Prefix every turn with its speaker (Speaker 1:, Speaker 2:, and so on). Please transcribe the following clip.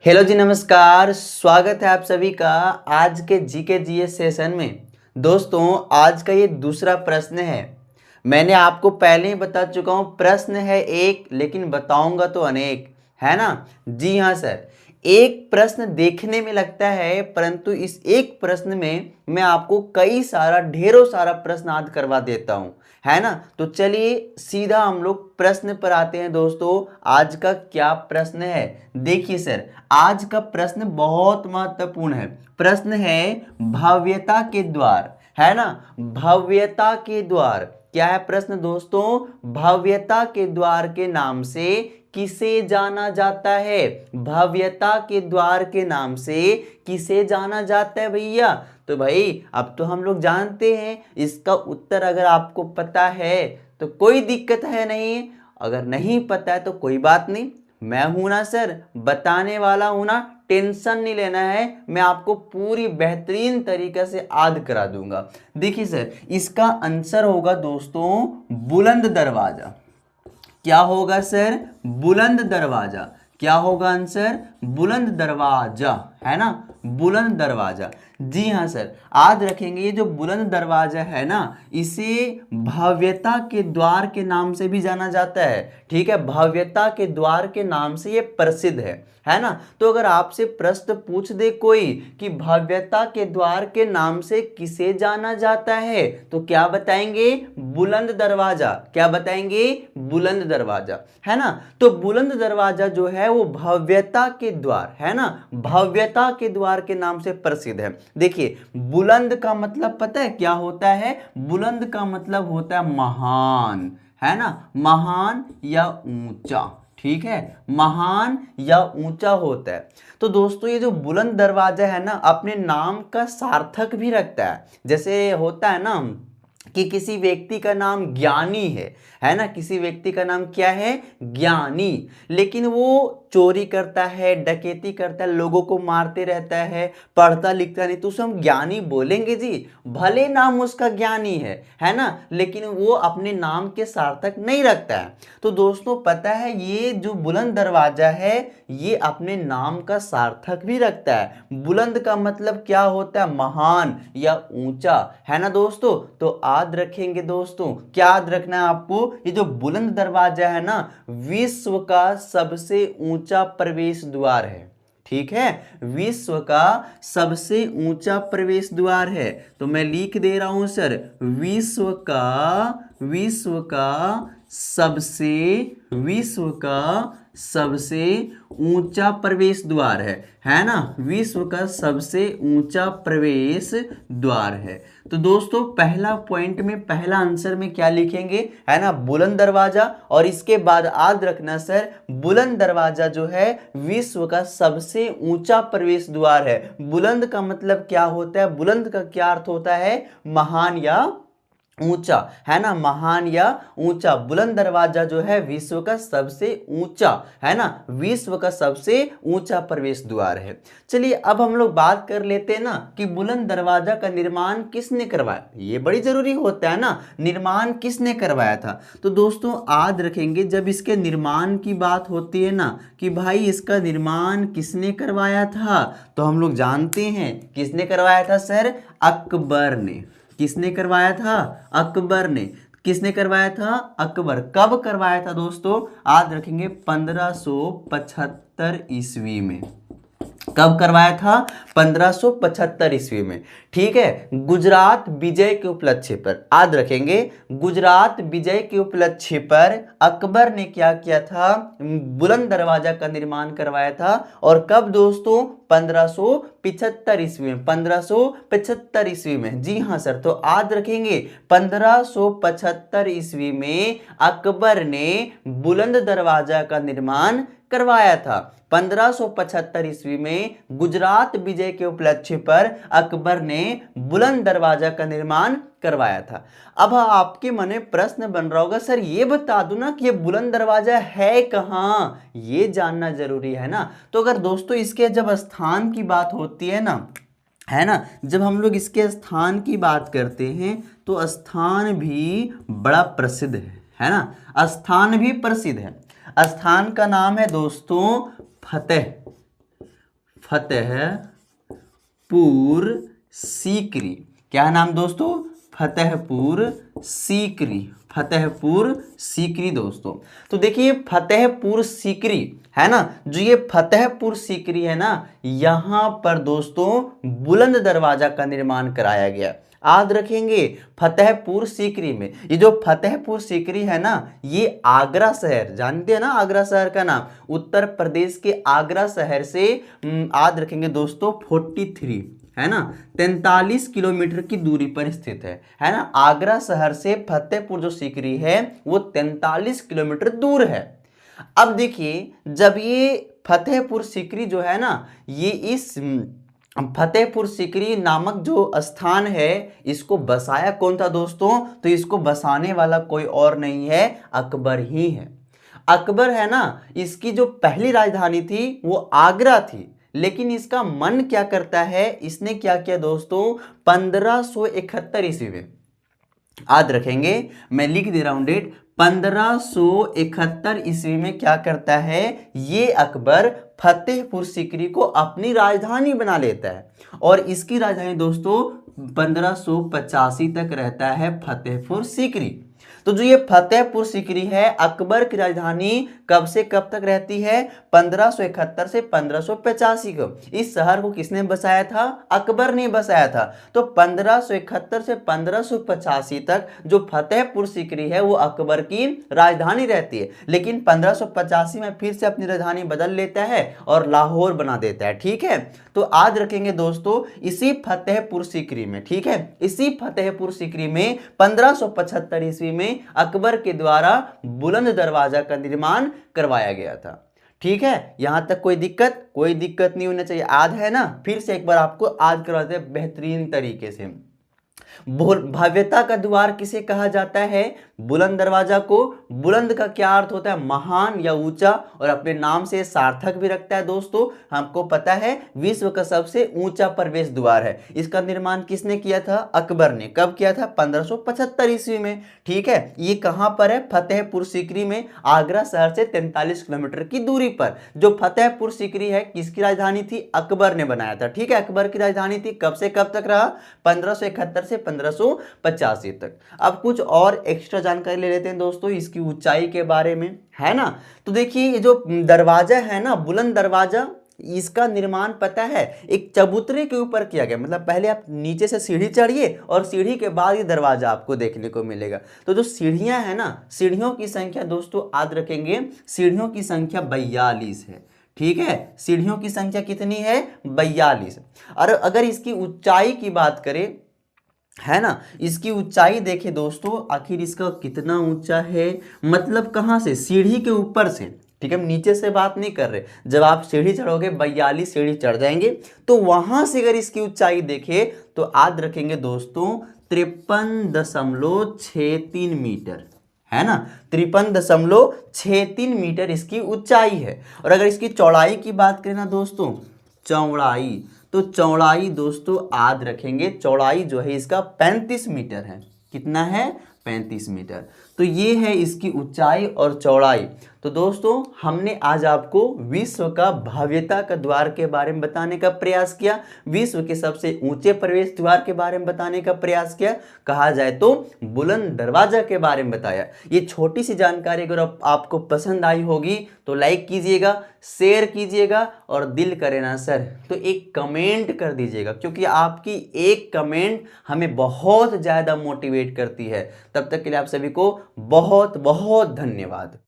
Speaker 1: Hello जी, नमस्कार। स्वागत है आप सभी का आज के जीके जीएस सेशन में। दोस्तों, आज का ये दूसरा प्रश्न है। मैंने आपको पहले ही बता चुका हूँ, प्रश्न है एक लेकिन बताऊंगा तो अनेक, है ना। जी हाँ सर, एक प्रश्न देखने में लगता है परंतु इस एक प्रश्न में मैं आपको कई सारा ढेरों सारा प्रश्न याद करवा देता हूँ, है ना। तो चलिए सीधा हम लोग प्रश्न पर आते हैं। दोस्तों, आज का क्या प्रश्न है? देखिए सर, आज का प्रश्न बहुत महत्वपूर्ण है। प्रश्न है भव्यता के द्वार, है ना। भव्यता के द्वार क्या है प्रश्न दोस्तों? भव्यता के द्वार के नाम से किसे जाना जाता है? भव्यता के द्वार के नाम से किसे जाना जाता है भैया? तो भाई अब तो हम लोग जानते हैं इसका उत्तर। अगर आपको पता है तो कोई दिक्कत है नहीं, अगर नहीं पता है तो कोई बात नहीं। मैं हूं ना सर, बताने वाला हूं ना, टेंशन नहीं लेना है। मैं आपको पूरी बेहतरीन तरीके से याद करा दूंगा। देखिए सर, इसका आंसर होगा दोस्तों बुलंद दरवाजा। क्या होगा सर? बुलंद दरवाजा। क्या होगा आंसर? बुलंद दरवाजा, है ना। बुलंद दरवाजा। जी हाँ सर, याद रखेंगे ये जो बुलंद दरवाजा है ना, इसे भव्यता के द्वार के नाम से भी जाना जाता है। ठीक है, भव्यता के द्वार के नाम से ये प्रसिद्ध है ना। तो अगर आपसे प्रश्न पूछ दे कोई कि भव्यता के द्वार के नाम से किसे जाना जाता है, तो क्या बताएंगे? बुलंद दरवाजा। क्या बताएंगे? बुलंद दरवाजा, है ना। तो बुलंद दरवाजा जो है वो भव्यता के द्वार, है ना, भव्यता के द्वार के नाम से प्रसिद्ध है। देखिए, बुलंद का मतलब पता है क्या होता है? बुलंद का मतलब होता है महान, है ना, महान या ऊंचा। ठीक है, महान या ऊंचा होता है। तो दोस्तों, ये जो बुलंद दरवाजा है ना, अपने नाम का सार्थक भी रखता है। जैसे होता है ना कि किसी व्यक्ति का नाम ज्ञानी है ना। किसी व्यक्ति का नाम क्या है? ज्ञानी। लेकिन वो चोरी करता है, डकैती करता है, लोगों को मारते रहता है, पढ़ता लिखता नहीं, तो उसे हम ज्ञानी बोलेंगे जी। भले नाम उसका ज्ञानी है ना, लेकिन वो अपने नाम के सार्थक नहीं रखता है। तो दोस्तों, पता है ये जो बुलंद दरवाजा है ये अपने नाम का सार्थक भी रखता है। बुलंद का मतलब क्या होता है? महान या ऊंचा, है ना दोस्तों। तो याद रखेंगे दोस्तों, क्या याद रखना है आपको? ये जो बुलंद दरवाजा है ना, विश्व का सबसे ऊंचा प्रवेश द्वार है। ठीक है, विश्व का सबसे ऊंचा प्रवेश द्वार है। तो मैं लिख दे रहा हूं सर, विश्व का सबसे ऊंचा प्रवेश द्वार है ना। विश्व का सबसे ऊंचा प्रवेश द्वार है। तो दोस्तों, पहला पॉइंट में, पहला आंसर में क्या लिखेंगे, है ना, बुलंद दरवाजा। और इसके बाद याद रखना सर, बुलंद दरवाजा जो है विश्व का सबसे ऊंचा प्रवेश द्वार है। बुलंद का मतलब क्या होता है? बुलंद का क्या अर्थ होता है? महान या ऊंचा, है ना, महान या ऊंचा। बुलंद दरवाजा जो है विश्व का सबसे ऊंचा, है ना, विश्व का सबसे ऊंचा प्रवेश द्वार है। चलिए अब हम लोग बात कर लेते हैं ना कि बुलंद दरवाजा का निर्माण किसने करवाया। ये बड़ी जरूरी होता है ना, निर्माण किसने करवाया था। तो दोस्तों, याद रखेंगे जब इसके निर्माण की बात होती है ना कि भाई इसका निर्माण किसने करवाया था, तो हम लोग जानते हैं किसने करवाया था सर? अकबर ने। किसने करवाया था? अकबर ने। किसने करवाया था? अकबर। कब करवाया था दोस्तों? याद रखेंगे 1575 ईस्वी में। कब करवाया था? 1575 ईस्वी में। ठीक है, गुजरात विजय के उपलक्ष्य पर। याद रखेंगे, गुजरात विजय के उपलक्ष्य पर अकबर ने क्या किया था? बुलंद दरवाजा का निर्माण करवाया था। और कब दोस्तों? 1575 ईस्वी में। 1575 ईस्वी में, जी हाँ सर। तो याद रखेंगे 1575 ईस्वी में अकबर ने बुलंद दरवाजा का निर्माण करवाया था। 1575 ईस्वी में गुजरात विजय के उपलक्ष्य पर अकबर ने बुलंद दरवाजा का निर्माण करवाया था। अब आपके मन में प्रश्न बन रहा होगा, सर ये बता दो ना कि ये बुलंद दरवाजा है कहाँ, ये जानना जरूरी है ना। तो अगर दोस्तों इसके जब स्थान की बात होती है ना, है ना, जब हम लोग इसके स्थान की बात करते हैं तो स्थान भी बड़ा प्रसिद्ध है ना। स्थान भी प्रसिद्ध है। स्थान का नाम है दोस्तों फतेह। फतेहपुर सीकरी। क्या नाम दोस्तों? फतेहपुर सीकरी, फतेहपुर सीकरी दोस्तों। तो देखिए फतेहपुर सीकरी है ना, जो ये फतेहपुर सीकरी है ना, यहाँ पर दोस्तों बुलंद दरवाजा का निर्माण कराया गया। याद रखेंगे फतेहपुर सीकरी में, ये जो फतेहपुर सीकरी है ना, ये आगरा शहर, जानते हैं ना आगरा शहर का नाम, उत्तर प्रदेश के आगरा शहर से याद रखेंगे दोस्तों 43 है ना 43 किलोमीटर की दूरी पर स्थित है ना। आगरा शहर से फतेहपुर जो सीकरी है वो 43 किलोमीटर दूर है। अब देखिए जब ये फतेहपुर सीकरी जो है ना, ये इस फतेहपुर सीकरी नामक जो स्थान है, इसको बसाया कौन था दोस्तों? तो इसको बसाने वाला कोई और नहीं है, अकबर ही है। अकबर है ना, इसकी जो पहली राजधानी थी वो आगरा थी, लेकिन इसका मन क्या करता है, इसने क्या किया दोस्तों 1571 ईस्वी में, याद रखेंगे मैं लिख दे रहा हूं डेट, 1571 ईस्वी में क्या करता है ये अकबर फतेहपुर सीकरी को अपनी राजधानी बना लेता है। और इसकी राजधानी दोस्तों 1585 तक रहता है फतेहपुर सीकरी। तो जो ये फतेहपुर सीकरी है, अकबर की राजधानी कब से कब तक रहती है? 1571 से 1585 को। इस शहर को किसने बसाया था? अकबर ने बसाया था। तो 1571 से 1585 तक जो फतेहपुर सीकरी है वो अकबर की राजधानी रहती है, लेकिन 1585 में फिर से अपनी राजधानी बदल लेता है और लाहौर बना देता है। ठीक है, तो याद रखेंगे दोस्तों इसी फतेहपुर सीकरी में, ठीक है, इसी फतेहपुर सीकरी में 1575 ईस्वी में अकबर के द्वारा बुलंद दरवाजा का निर्माण करवाया गया था। ठीक है, यहां तक कोई दिक्कत नहीं होना चाहिए। याद है ना, फिर से एक बार आपको याद करवाते हैं बेहतरीन तरीके से। भव्यता का द्वार किसे कहा जाता है? बुलंद दरवाजा को। बुलंद का क्या अर्थ होता है? महान या ऊंचा, और अपने नाम से सार्थक भी रखता है दोस्तों। हमको पता है विश्व का सबसे ऊंचा प्रवेश द्वार है। इसका निर्माण किसने किया था? अकबर ने। कब किया था? 1575 ईस्वी में। ठीक है, ये कहां पर है? फतेहपुर सीकरी में, आगरा शहर से 43 किलोमीटर की दूरी पर। जो फतेहपुर सीकरी है किसकी राजधानी थी? अकबर ने बनाया था। ठीक है, अकबर की राजधानी थी। कब से कब तक रहा? 1571 से 1585 तक। अब कुछ और एक्स्ट्रा जानकारी ले लेते हैं दोस्तों इसकी ऊंचाई के बारे में, है ना। तो देखिए ये जो दरवाजा है ना, बुलंद दरवाजा, इसका निर्माण पता है एक चबूतरे के ऊपर किया गया। मतलब पहले आप नीचे से सीढ़ी चढ़िए और सीढ़ी के बाद ये दरवाजा आपको देखने को मिलेगा। तो जो सीढ़ियां है ना, सीढ़ियों की संख्या दोस्तों याद रखेंगे, सीढ़ियों की संख्या 42 है। ठीक है, सीढ़ियों की संख्या कितनी है? 42। और अगर इसकी ऊंचाई की बात करें, है ना, इसकी ऊंचाई देखें दोस्तों, आखिर इसका कितना ऊंचा है, मतलब कहां से? सीढ़ी के ऊपर से। ठीक है, हम नीचे से बात नहीं कर रहे। जब आप सीढ़ी चढ़ोगे 42 सीढ़ी चढ़ जाएंगे, तो वहां से अगर इसकी ऊंचाई देखें तो याद रखेंगे दोस्तों 53.63 मीटर, है ना, 53.63 मीटर इसकी ऊंचाई है। और अगर इसकी चौड़ाई की बात करें ना दोस्तों, चौड़ाई, तो चौड़ाई दोस्तों याद रखेंगे, चौड़ाई जो है इसका 35 मीटर है। कितना है? 35 मीटर। तो ये है इसकी ऊंचाई और चौड़ाई। तो दोस्तों हमने आज आपको विश्व का भव्यता का द्वार के बारे में बताने का प्रयास किया, विश्व के सबसे ऊंचे प्रवेश द्वार के बारे में बताने का प्रयास किया, कहा जाए तो बुलंद दरवाजा के बारे में बताया। ये छोटी सी जानकारी अगर आपको पसंद आई होगी तो लाइक कीजिएगा, शेयर कीजिएगा, और दिल करे ना सर तो एक कमेंट कर दीजिएगा, क्योंकि आपकी एक कमेंट हमें बहुत ज़्यादा मोटिवेट करती है। तब तक के लिए आप सभी को बहुत बहुत धन्यवाद।